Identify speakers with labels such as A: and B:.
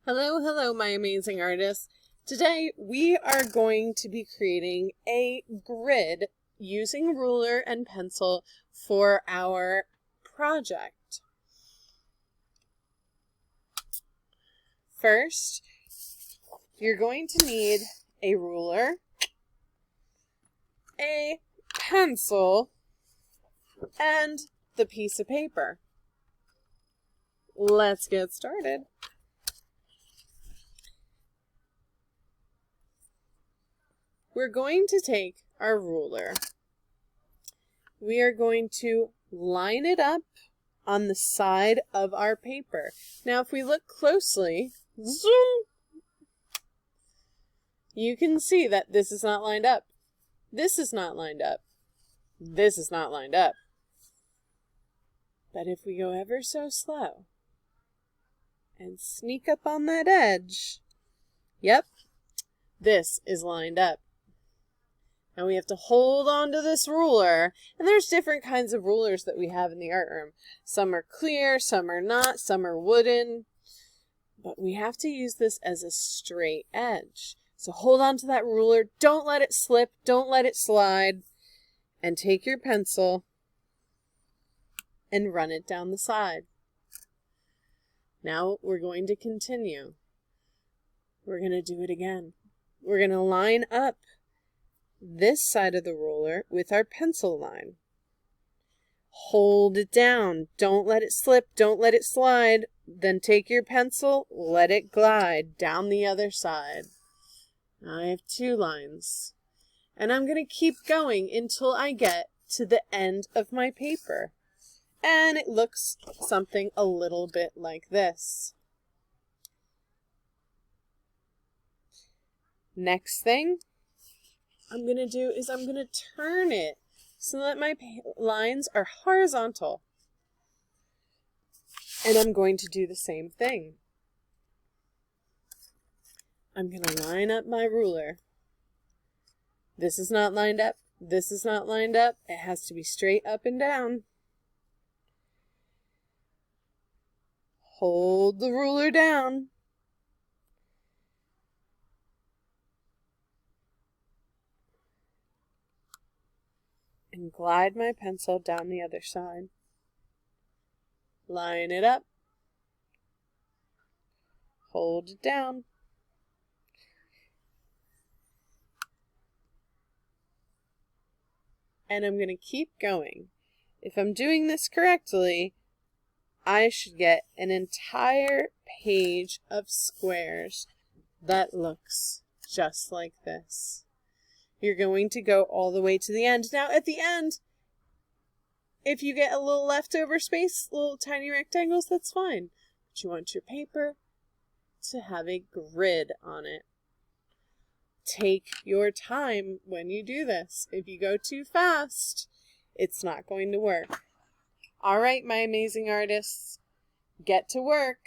A: Hello, hello, my amazing artists. Today we are going to be creating a grid using ruler and pencil for our project. First, you're going to need a ruler, a pencil, and the piece of paper. Let's get started. We're going to take our ruler. We are going to line it up on the side of our paper. Now, if we look closely, zoom, you can see that this is not lined up. This is not lined up. This is not lined up. But if we go ever so slow and sneak up on that edge, yep, this is lined up. And we have to hold on to this ruler. And there's different kinds of rulers that we have in the art room. Some are clear, some are not, some are wooden. But we have to use this as a straight edge. So hold on to that ruler. Don't let it slip. Don't let it slide. And take your pencil and run it down the side. Now we're going to continue. We're going to do it again. We're going to line up this side of the ruler with our pencil line. Hold it down. Don't let it slip. Don't let it slide. Then take your pencil, let it glide down the other side. Now I have two lines. And I'm going to keep going until I get to the end of my paper. And it looks something a little bit like this. Next thing I'm going to do is I'm going to turn it so that my lines are horizontal. And I'm going to do the same thing. I'm going to line up my ruler. This is not lined up. This is not lined up. It has to be straight up and down. Hold the ruler down. And glide my pencil down the other side. Line it up. Hold it down. And I'm going to keep going. If I'm doing this correctly, I should get an entire page of squares that looks just like this. You're going to go all the way to the end. Now, at the end, if you get a little leftover space, little tiny rectangles, that's fine. But you want your paper to have a grid on it. Take your time when you do this. If you go too fast, it's not going to work. All right, my amazing artists, get to work.